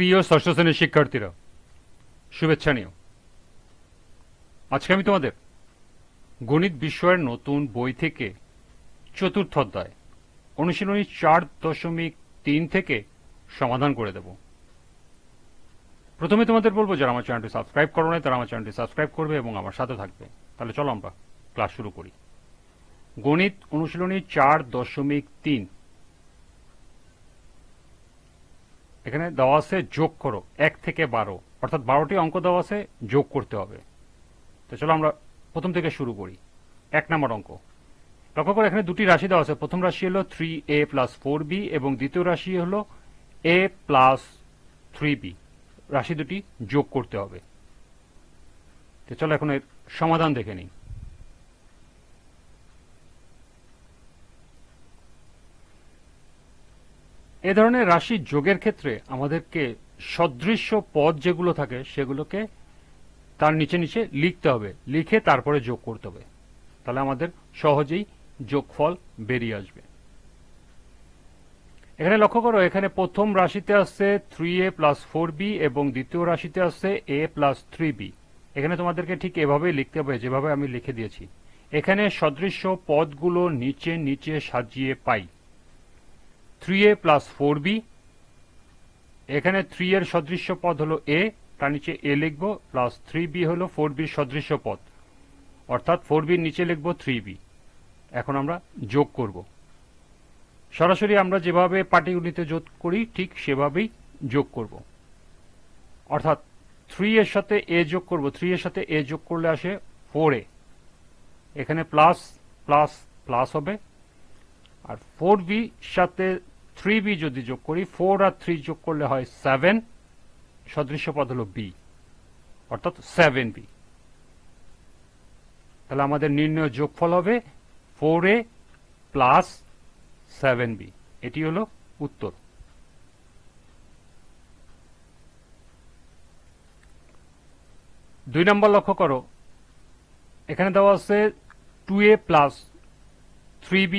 প্রিয় ষষ্ঠ শ্রেণীর শিক্ষার্থীরা, শুভেচ্ছা নিও। আজকে আমি তোমাদের গণিত বিষয়ের নতুন বই থেকে চতুর্থ অধ্যায় অনুশীলনী 4.3 থেকে সমাধান করে দেব। প্রথমে তোমাদের বলবো, যারা আমার চ্যানেলটি সাবস্ক্রাইব করো নাই তারা আমার চ্যানেলটি সাবস্ক্রাইব করবে এবং আমার সাথে থাকবে। তাহলে চলো আমরা ক্লাস শুরু করি। গণিত অনুশীলনী 4.3, এখানে দেওয়া আছে যোগ করো 1 থেকে 12, অর্থাৎ 12টি অঙ্ক দেওয়া আছে, যোগ করতে হবে। তো চলো আমরা প্রথম থেকে শুরু করি। 1 নম্বর অঙ্ক লক্ষ্য করে, এখানে দুটি রাশি দেওয়া আছে। প্রথম রাশি হলো 3a প্লাস 4b এবং দ্বিতীয় রাশি হলো a প্লাস 3b। রাশি দুটি যোগ করতে হবে। তো চলো এখন এর সমাধান দেখে নিই। এ ধরনের রাশি যোগের ক্ষেত্রে আমাদেরকে সদৃশ্য পদ যেগুলো থাকে সেগুলোকে তার নিচে নিচে লিখতে হবে, লিখে তারপরে যোগ করতে হবে। তাহলে আমাদের সহজেই যোগফল বেরিয়ে আসবে। এখানে লক্ষ্য করো, এখানে প্রথম রাশিতে আছে 3a প্লাস 4b এবং দ্বিতীয় রাশিতে আছে a প্লাস 3b। এখানে তোমাদেরকে ঠিক এভাবেই লিখতে হবে যেভাবে আমি লিখে দিয়েছি। এখানে সদৃশ্য পদগুলো নিচে নিচে সাজিয়ে পাই। 3a প্লাস 4b, এখানে 3 এর সদৃশ্য পদ হলো a, তার নিচে a লিখব, প্লাস 3b হলো 4b সদৃশ্য পদ, অর্থাৎ 4b নিচে লিখব 3b। এখন আমরা যোগ করব। সরাসরি আমরা যেভাবে পাটিগণিতে যোগ করি ঠিক সেভাবেই যোগ করব। অর্থাৎ 3 এর সাথে a যোগ করব, 3 এর সাথে a যোগ করলে আসে 4a, এখানে প্লাস প্লাস প্লাস হবে। আর 4b সাথে 3b যদি যোগ করি, 4 আর 3 যোগ করলে হয় 7, সদৃশ্য পদ হলো b, অর্থাৎ 7b। তাহলে আমাদের নির্ণয় যোগফল হবে 4a প্লাস 7b। এটি হলো উত্তর। দুই নম্বর লক্ষ্য করো, এখানে দেওয়া আছে 2a প্লাস 3b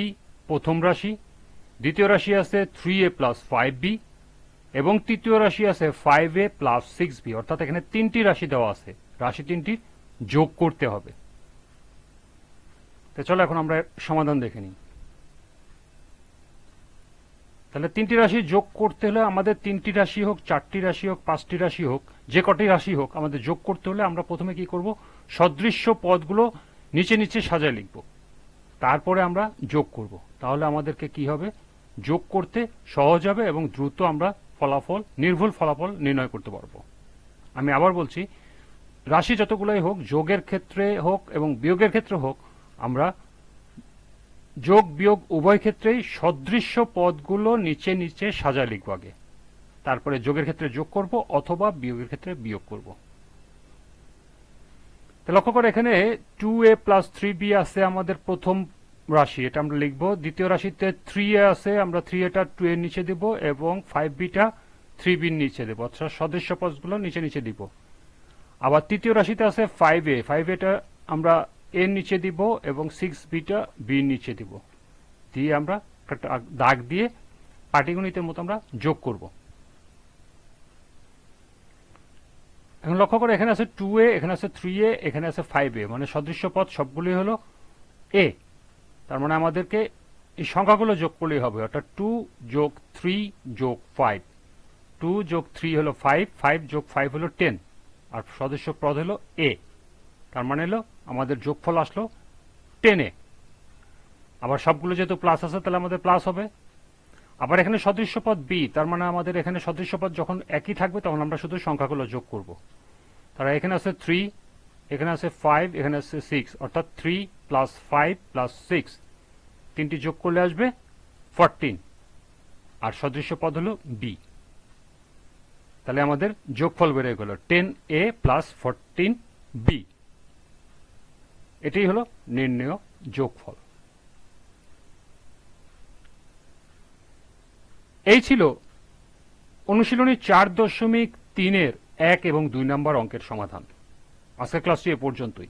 প্রথম রাশি, দ্বিতীয় রাশি আছে 3a প্লাস 5b এবং তৃতীয় রাশি আছে 5a প্লাস 6b। অর্থাৎ এখানে তিনটি রাশি দেওয়া আছে, রাশি তিনটির যোগ করতে হবে। তো চলো এখন আমরা সমাধান দেখে নিই। তাহলে তিনটি রাশি যোগ করতে হলে আমাদের তিনটি রাশি হোক, চারটি রাশি হোক, পাঁচটি রাশি হোক, যে কটি রাশি হোক, আমাদের যোগ করতে হলে আমরা প্রথমে কি করব, সদৃশ্য পদগুলো নিচে নিচে সাজায় লিখব, তারপরে আমরা যোগ করব। তাহলে আমাদেরকে কি হবে, যোগ করতে সহজ হবে এবং দ্রুত আমরা নির্ভুল ফলাফল নির্ণয় করতে পারব। আমি আবার বলছি, রাশি যতগুলোই হোক, যোগের ক্ষেত্রে হোক এবং বিয়োগের ক্ষেত্রে হোক, আমরা যোগ বিয়োগ উভয় ক্ষেত্রেই সদৃশ্য পদগুলো নিচে নিচে সাজা লিখব আগে, তারপরে যোগের ক্ষেত্রে যোগ করব অথবা বিয়োগের ক্ষেত্রে বিয়োগ করব। লক্ষ্য করে, এখানে 2a প্লাস 3b আছে আমাদের প্রথম রাশি, এটা আমরা লিখব। দ্বিতীয় রাশিতে 3a আছে, আমরা 3a-টা 2 এর নিচে দিব এবং 5b-টা 3b এর নিচে দেব, অর্থাৎ সদৃশ্য পদগুলো নিচে নিচে দিব। আবার তৃতীয় রাশিতে আছে 5a, 5a-টা আমরা এর নিচে দিব এবং 6b-টা b এর নিচে দিব, দিয়ে আমরা একটা দাগ দিয়ে পাটিগণিতের মতো আমরা যোগ করব। এখন লক্ষ্য করে, এখানে আছে 2a, এখানে আছে 3a, এখানে আছে 5a, মানে সদৃশ্য পদ সবগুলোই হলো a। তার মানে আমাদেরকে এই সংখ্যাগুলো যোগ করলেই হবে, অর্থাৎ 2 যোগ 3 যোগ 5, 2 যোগ 3 হলো 5, 5 যোগ 5 হলো 10, আর সদস্য পদ হলো a। তার মানে হলো আমাদের যোগফল আসলো 10a। আবার সবগুলো যেহেতু প্লাস আছে তাহলে আমাদের প্লাস হবে। আবার এখানে সদৃশ্য পদ b, তার মানে আমাদের এখানে সদৃশ্য পদ যখন একই থাকবে তখন আমরা শুধু সংখ্যাগুলো যোগ করব। তারা এখানে আছে 3, এখানে আছে 5, এখানে আছে 6, অর্থাৎ 3 প্লাস 5 প্লাস 6, তিনটি যোগ করলে আসবে 14, আর সদৃশ্য পদ হলো b। তাহলে আমাদের যোগফল বেড়ে গেল 10a প্লাস 14b। এটাই হলো নির্ণেয় যোগফল। এই ছিল অনুশীলনী 4.3-এর 1 এবং 2 নম্বর অঙ্কের সমাধান। আজকের ক্লাসটি এ পর্যন্তই।